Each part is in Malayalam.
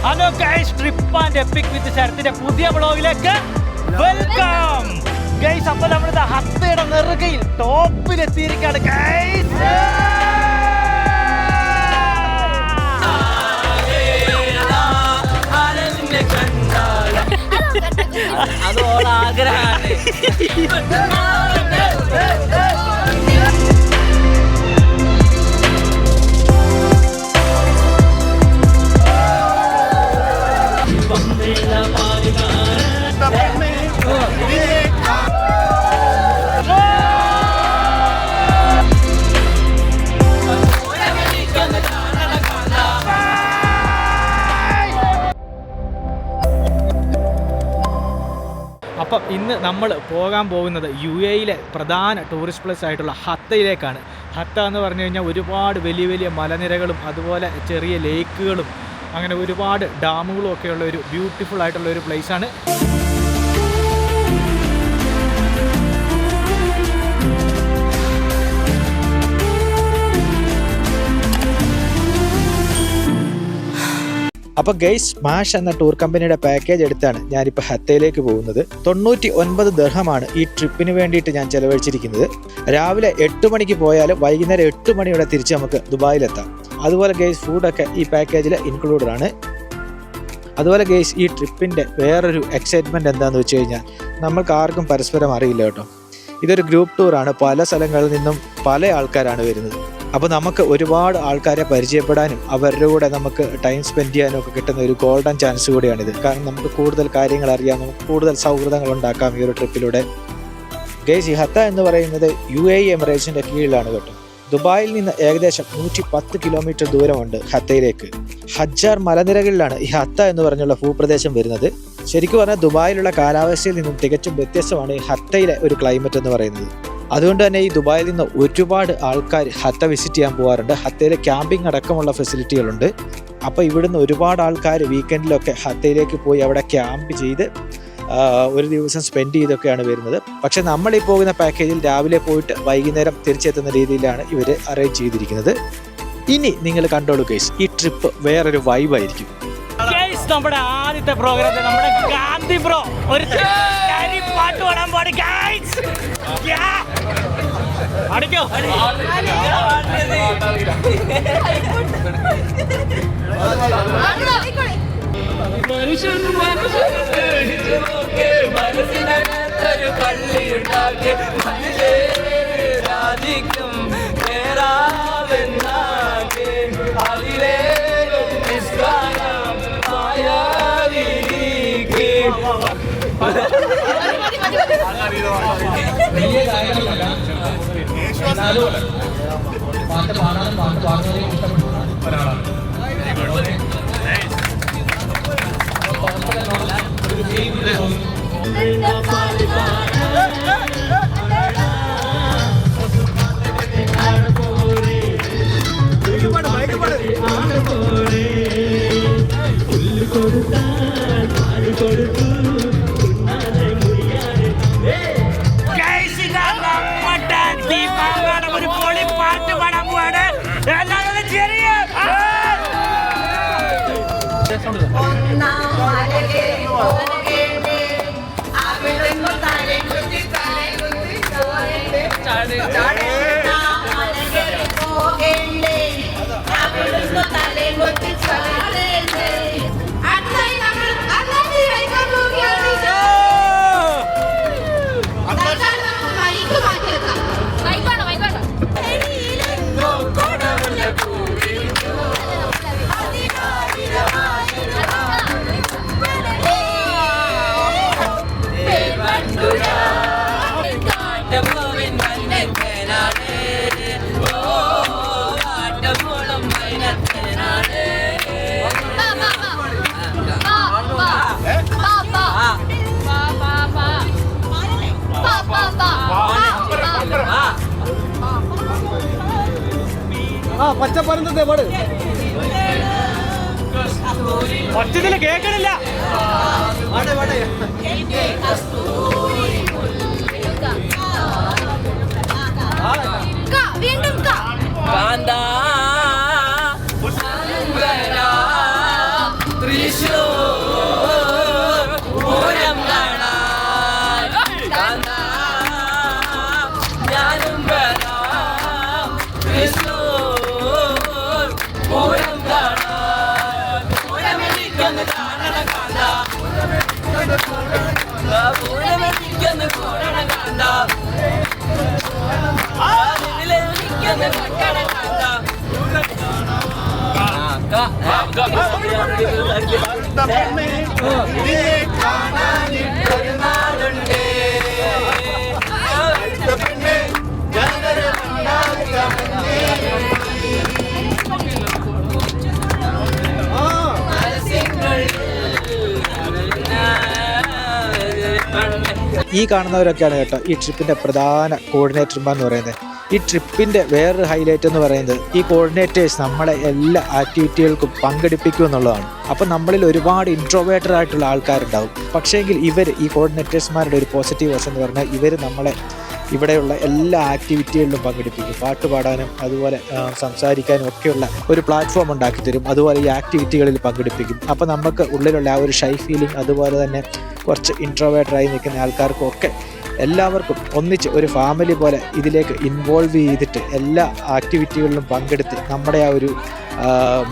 Hello guys, trip and epic with ശരത്തിന്റെ പുതിയ വ്ളോഗിലേക്ക് വെൽക്കം ഗൈസ്. അപ്പോൾ നമ്മുടെ ഹത്തയുടെ നെറുകയിൽ ടോപ്പിലെത്തിയിരിക്കുകയാണ് ഗൈസ്. അതോട് ആഗ്രഹമാണ്. അപ്പം ഇന്ന് നമ്മൾ പോകാൻ പോകുന്നത് UAE പ്രധാന ടൂറിസ്റ്റ് പ്ലേസ് ആയിട്ടുള്ള ഹത്തയിലേക്കാണ്. ഹത്ത എന്ന് പറഞ്ഞു കഴിഞ്ഞാൽ ഒരുപാട് വലിയ വലിയ മലനിരകളും അതുപോലെ ചെറിയ ലേക്കുകളും അങ്ങനെ ഒരുപാട് ഡാമുകളും ഒക്കെയുള്ള ഒരു ബ്യൂട്ടിഫുൾ ആയിട്ടുള്ള ഒരു പ്ലേസാണ്. അപ്പോൾ ഗൈസ്, സ്മാഷ് എന്ന ടൂർ കമ്പനിയുടെ പാക്കേജ് എടുത്താണ് ഞാനിപ്പോൾ ഹത്തയിലേക്ക് പോകുന്നത്. 99 ദിർഹമാണ് ഈ ട്രിപ്പിന് വേണ്ടിയിട്ട് ഞാൻ ചെലവഴിച്ചിരിക്കുന്നത്. രാവിലെ 8 മണിക്ക് പോയാൽ വൈകുന്നേരം 8 മണിയോടെ തിരിച്ച് നമുക്ക് ദുബായിലെത്താം. അതുപോലെ ഗൈസ്, ഫുഡൊക്കെ ഈ പാക്കേജിൽ ഇൻക്ലൂഡഡ് ആണ്. അതുപോലെ ഗൈസ്, ഈ ട്രിപ്പിൻ്റെ വേറൊരു എക്സൈറ്റ്മെൻറ്റ് എന്താണെന്ന് വെച്ച് കഴിഞ്ഞാൽ നമ്മൾക്ക് ആർക്കും പരസ്പരം അറിയില്ല കേട്ടോ. ഇതൊരു ഗ്രൂപ്പ് ടൂറാണ്. പല സ്ഥലങ്ങളിൽ നിന്നും പല ആൾക്കാരാണ് വരുന്നത്. അപ്പോൾ നമുക്ക് ഒരുപാട് ആൾക്കാരെ പരിചയപ്പെടാനും അവരുടെ കൂടെ നമുക്ക് ടൈം സ്പെൻഡ് ചെയ്യാനും ഒക്കെ കിട്ടുന്ന ഒരു ഗോൾഡൻ ചാൻസ് കൂടിയാണിത്. കാരണം നമുക്ക് കൂടുതൽ കാര്യങ്ങൾ അറിയാം, നമുക്ക് കൂടുതൽ സൗഹൃദങ്ങൾ ഉണ്ടാക്കാം ഈ ഒരു ട്രിപ്പിലൂടെ. ഗൈസ്, ഈ ഹത്ത എന്ന് പറയുന്നത് UAE എമിറേറ്റ്സിൻ്റെ കീഴിലാണ് കേട്ടോ. ദുബായിൽ നിന്ന് ഏകദേശം 110 കിലോമീറ്റർ ദൂരമുണ്ട് ഹത്തയിലേക്ക്. ഹജ്ജാർ മലനിരകളിലാണ് ഈ ഹത്ത എന്ന് പറഞ്ഞുള്ള ഭൂപ്രദേശം വരുന്നത്. ശരിക്കും പറഞ്ഞാൽ ദുബായിലുള്ള കാലാവസ്ഥയിൽ നിന്നും തികച്ചും വ്യത്യസ്തമാണ് ഈ ഹത്തയിലെ ഒരു ക്ലൈമറ്റ് എന്ന് പറയുന്നത്. അതുകൊണ്ട് തന്നെ ഈ ദുബായിൽ നിന്ന് ഒരുപാട് ആൾക്കാർ ഹത്ത വിസിറ്റ് ചെയ്യാൻ പോകാറുണ്ട്. ഹത്തയിൽ ക്യാമ്പിംഗ് അടക്കമുള്ള ഫെസിലിറ്റികളുണ്ട്. അപ്പോൾ ഇവിടുന്ന് ഒരുപാട് ആൾക്കാർ വീക്കെൻഡിലൊക്കെ ഹത്തയിലേക്ക് പോയി അവിടെ ക്യാമ്പ് ചെയ്ത് ഒരു ദിവസം സ്പെൻഡ് ചെയ്തൊക്കെയാണ് വരുന്നത്. പക്ഷെ നമ്മളീ പോകുന്ന പാക്കേജിൽ രാവിലെ പോയിട്ട് വൈകുന്നേരം തിരിച്ചെത്തുന്ന രീതിയിലാണ് ഇവർ അറേഞ്ച് ചെയ്തിരിക്കുന്നത്. ഇനി നിങ്ങൾ കണ്ടോളൂ ഗൈസ്, ഈ ട്രിപ്പ് വേറൊരു വൈബായിരിക്കും. നമ്മുടെ ആദ്യത്തെ പ്രോഗ്രാം നമ്മുടെ ഗാന്ധി ബ്രോ ഒരു പാട്ട് പാടാൻ പാടി ഗൈസ്. അടിക്കോ മനുഷ്യൻ മനസ്സിനകത്തൊരു പള്ളിയുണ്ടാക്കി രാജിക്കും കേറാവെന്നാകെ അതിലേറും നിസ്കാരം ആയാതിരിക്കെ. വലിയ കാര്യങ്ങളല്ല, എന്നാലും പാട്ട് പാടാനും പാട്ട് പാടുന്നതിനെ ഇഷ്ടപ്പെടുന്ന ഒരാളാണ്. ഒരു പൊളി പാട്ട് പാടാൻ പോവാണ്. എല്ലാവരും ചെറിയ പച്ച പരന്തത്തെ പാട് ഒറ്റത്തില് കേക്കണില്ല. ഈ കാണുന്നവരൊക്കെയാണ് കേട്ടോ ഈ ട്രിപ്പിൻ്റെ പ്രധാന കോർഡിനേറ്റർമാർ എന്ന് പറയുന്നത്. ഈ ട്രിപ്പിൻ്റെ വേറൊരു ഹൈലൈറ്റ് എന്ന് പറയുന്നത് ഈ കോർഡിനേറ്റേഴ്സ് നമ്മളെ എല്ലാ ആക്ടിവിറ്റികൾക്കും പങ്കെടുപ്പിക്കും എന്നുള്ളതാണ്. അപ്പം നമ്മളിൽ ഒരുപാട് ഇൻട്രോവേർട്ടഡ് ആയിട്ടുള്ള ആൾക്കാരുണ്ടാവും. പക്ഷേങ്കിൽ ഈ കോർഡിനേറ്റേഴ്സ്മാരുടെ ഒരു പോസിറ്റീവ് വശം എന്ന് പറഞ്ഞാൽ ഇവർ നമ്മളെ ഇവിടെയുള്ള എല്ലാ ആക്ടിവിറ്റികളിലും പങ്കെടുപ്പിക്കും. പാട്ട് പാടാനും അതുപോലെ സംസാരിക്കാനും ഒക്കെയുള്ള ഒരു പ്ലാറ്റ്ഫോം ഉണ്ടാക്കി തരും. അതുപോലെ ഈ ആക്ടിവിറ്റികളിൽ പങ്കെടുപ്പിക്കും. അപ്പോൾ നമുക്ക് ഉള്ളിലുള്ള ആ ഒരു ഷൈ ഫീലിംഗ്, അതുപോലെ തന്നെ കുറച്ച് ഇൻട്രോവേർട്ടറായി നിൽക്കുന്ന ആൾക്കാർക്കൊക്കെ എല്ലാവർക്കും ഒന്നിച്ച് ഒരു ഫാമിലി പോലെ ഇതിലേക്ക് ഇൻവോൾവ് ചെയ്തിട്ട് എല്ലാ ആക്ടിവിറ്റികളിലും പങ്കെടുത്ത് നമ്മുടെ ആ ഒരു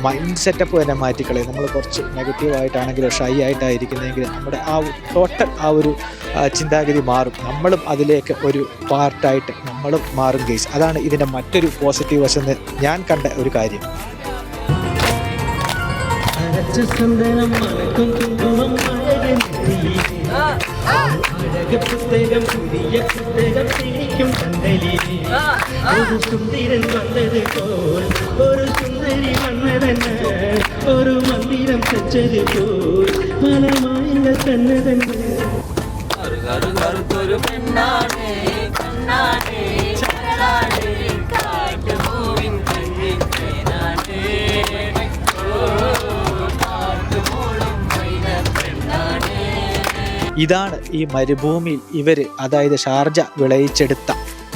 മൈൻഡ് സെറ്റപ്പ് തന്നെ മാറ്റിക്കളയും. നമ്മൾ കുറച്ച് നെഗറ്റീവായിട്ടാണെങ്കിലോ ഷൈ ആയിട്ടായിരിക്കുന്നതെങ്കിൽ നമ്മുടെ ആ ടോട്ടൽ ആ ഒരു ചിന്താഗതി മാറും. നമ്മളും അതിലേക്ക് ഒരു പാർട്ടായിട്ട് നമ്മളും മാറും ഗൈസ്. അതാണ് ഇതിൻ്റെ മറ്റൊരു പോസിറ്റീവ് വശം ഞാൻ കണ്ട ഒരു കാര്യം. പുസ്തകം പുതിയ പുസ്തകം തിരിക്കും കണ്ടലിലെ ഒരു സുന്ദരൻ വന്നത് പോൽ ഒരു സുന്ദരി വന്നതെന്ന് ഒരു മന്ദിരം വെച്ചത് പോൽ പല മായങ്ങൾ തന്നതെന്ന് കറുത്തൊരു പെണ്ണാണ് കണ്ണാണ് ചരളാണ് കാട്ടുപൂവിൻ കണ്ണിൻ തേനാണ് ഇതാണ് ഈ മരുഭൂമിയിൽ ഇവർ, അതായത് ഷാർജ വിളയിച്ചെടുത്ത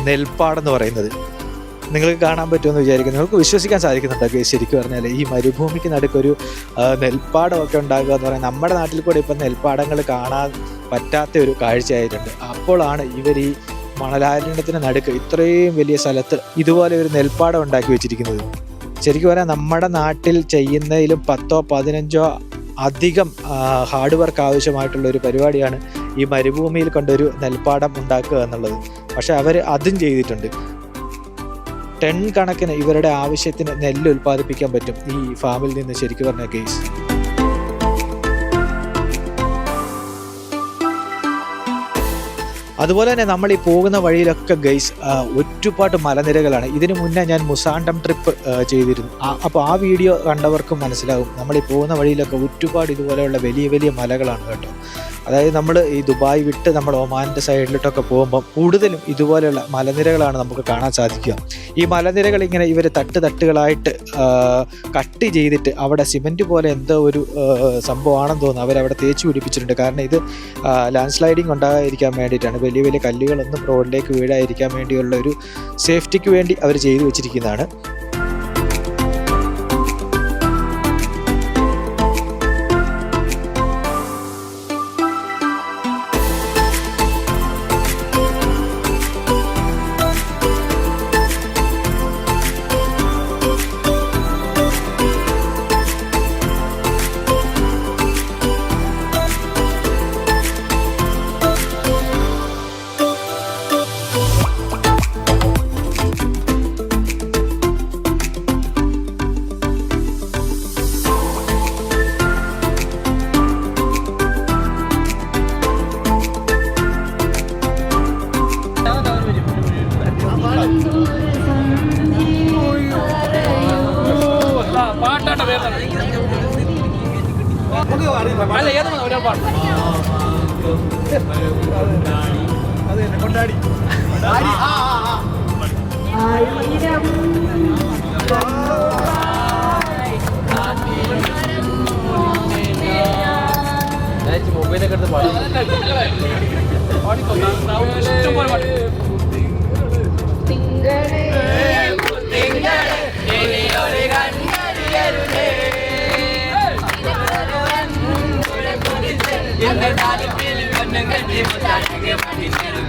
നെൽപ്പാടെന്ന് പറയുന്നത്. നിങ്ങൾക്ക് കാണാൻ പറ്റുമെന്ന് വിചാരിക്കുന്നു. നിങ്ങൾക്ക് വിശ്വസിക്കാൻ സാധിക്കുന്നുണ്ടോ ശരിക്കും പറഞ്ഞാൽ ഈ മരുഭൂമിക്ക് നടുക്കൊരു നെൽപ്പാടമൊക്കെ ഉണ്ടാകുക എന്ന് പറയുന്നത് നമ്മുടെ നാട്ടിൽ കൂടെ ഇപ്പം നെൽപ്പാടങ്ങൾ കാണാൻ പറ്റാത്ത ഒരു കാഴ്ചയായിട്ടുണ്ട്. അപ്പോഴാണ് ഇവർ ഈ മണലാരണ്യത്തിന് നടുക്ക് ഇത്രയും വലിയ സ്ഥലത്ത് ഇതുപോലെ ഒരു നെൽപ്പാടം ഉണ്ടാക്കി വെച്ചിരിക്കുന്നത്. ശരിക്കും പറഞ്ഞാൽ നമ്മുടെ നാട്ടിൽ ചെയ്യുന്നതിലും 10ഓ 15ഓ അധികം ഹാർഡ് വർക്ക് ആവശ്യമായിട്ടുള്ള ഒരു പരിപാടിയാണ് ഈ മരുഭൂമിയിൽ കൊണ്ടൊരു നെൽപ്പാടം ഉണ്ടാക്കുക എന്നുള്ളത്. പക്ഷെ അവർ അതും ചെയ്തിട്ടുണ്ട്. ടൺ കണക്കിന് ഇവരുടെ ആവശ്യത്തിന് നെല്ല് ഉൽപ്പാദിപ്പിക്കാൻ പറ്റും ഈ ഫാമിൽ നിന്ന് ശരിക്കും പറഞ്ഞ കേസ്. അതുപോലെ തന്നെ നമ്മൾ ഈ പോകുന്ന വഴിയിലൊക്കെ ഗൈസ് ഒരുപാട് മലനിരകളാണ്. ഇതിനു മുന്നേ ഞാൻ മുസാണ്ടം ട്രിപ്പ് ചെയ്തിരുന്നു. അപ്പോൾ ആ വീഡിയോ കണ്ടവർക്കും മനസ്സിലാവും നമ്മൾ ഈ പോകുന്ന വഴിയിലൊക്കെ ഒരുപാട് ഇതുപോലെയുള്ള വലിയ വലിയ മലകളാണ് കേട്ടോ. അതായത് നമ്മൾ ഈ ദുബായ് വിട്ട് നമ്മൾ ഒമാൻ്റെ സൈഡിലോട്ടൊക്കെ പോകുമ്പം കൂടുതലും ഇതുപോലെയുള്ള മലനിരകളാണ് നമുക്ക് കാണാൻ സാധിക്കുക. ഈ മലനിരകൾ ഇങ്ങനെ ഇവർ തട്ടുകളായിട്ട് കട്ട് ചെയ്തിട്ട് അവിടെ സിമെൻറ്റ് പോലെ എന്തോ ഒരു സംഭവമാണെന്ന് തോന്നുന്നു അവരവിടെ തേച്ച് പിടിപ്പിച്ചിട്ടുണ്ട്. കാരണം ഇത് ലാൻഡ് സ്ലൈഡിങ് ഉണ്ടാകാതിരിക്കാൻ വേണ്ടിയിട്ടാണ്. വലിയ വലിയ കല്ലുകളൊന്നും റോഡിലേക്ക് വീഴാതിരിക്കാൻ വേണ്ടിയുള്ള ഒരു സേഫ്റ്റിക്ക് വേണ്ടി അവർ ചെയ്തു വെച്ചിരിക്കുന്നതാണ്. അല്ല ഏതാണ് ഒരാൾ പാട്ട് കൊണ്ടാടി മൊബൈലൊക്കെ എടുത്ത് പാടി ഇഷ്ടംപോലെ പാടി തിങ്കളെ എന്റെ താലത്തിൽ കണ്ണും കണ്ടി മുത്താഴകെ മണി തരും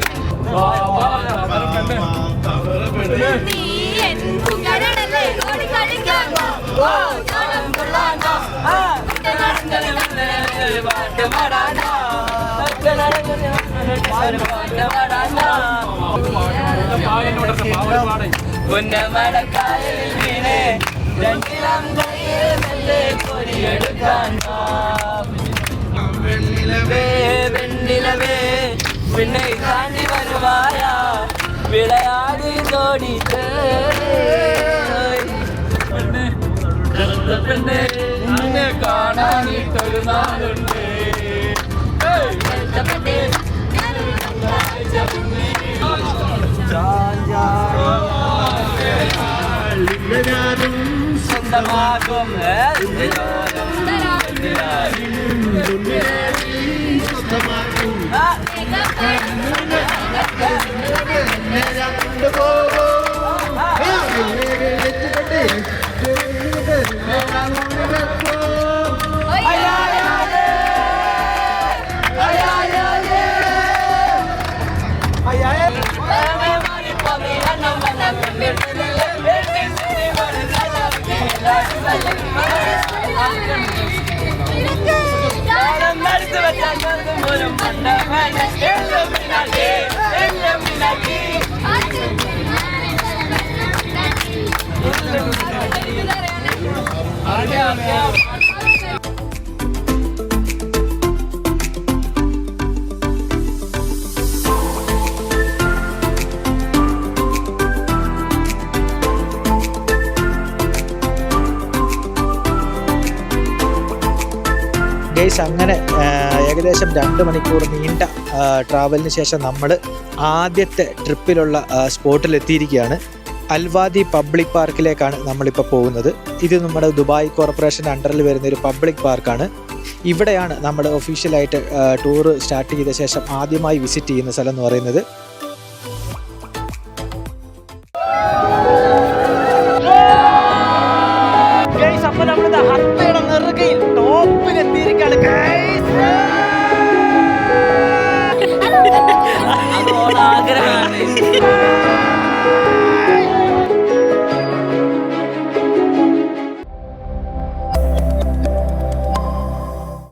നീ എൻ കുഞ്ഞാടല്ലേ ഓടി കളിക്കാൻ ഓ ഞാനും കൊള്ളാനോ പാട്ട് പാടാനാ ഉന്നമടക്കായലിൽ വീണേ രണ്ടിലാം കയ്യിൽ മെല്ലെ കൊരിയെടുക്കാൻ വെണ്ണിലവേ പിന്നെ താണ്ടി വരുവായ വിളയാടി തോടിച്ച് പെണ്ണെ നിന്നെ കാണാനിട്ടൊരു നാളുണ്ട് സ്വന്തമാകും ഗൈസ് അങ്ങനെ ഏകദേശം 2 മണിക്കൂർ നീണ്ട ട്രാവലിന് ശേഷം നമ്മൾ ആദ്യത്തെ ട്രിപ്പിലുള്ള സ്പോട്ടിലെത്തിയിരിക്കുകയാണ്. അൽവാദി പബ്ലിക് പാർക്കിലേക്കാണ് നമ്മളിപ്പോൾ പോകുന്നത്. ഇത് നമ്മുടെ ദുബായ് കോർപ്പറേഷൻ അണ്ടറിൽ വരുന്ന ഒരു പബ്ലിക് പാർക്കാണ്. ഇവിടെയാണ് നമ്മൾ ഒഫീഷ്യലായിട്ട് ടൂർ സ്റ്റാർട്ട് ചെയ്ത ശേഷം ആദ്യമായി വിസിറ്റ് ചെയ്യുന്ന സ്ഥലം എന്ന് പറയുന്നത്. അപ്പോൾ നമ്മളിത് ഹത്തയുടെ നെറുകയിൽ ടോപ്പിലെത്തിയിരിക്കുകയാണ് ഗൈസ്. ആഗ്രഹമാണ്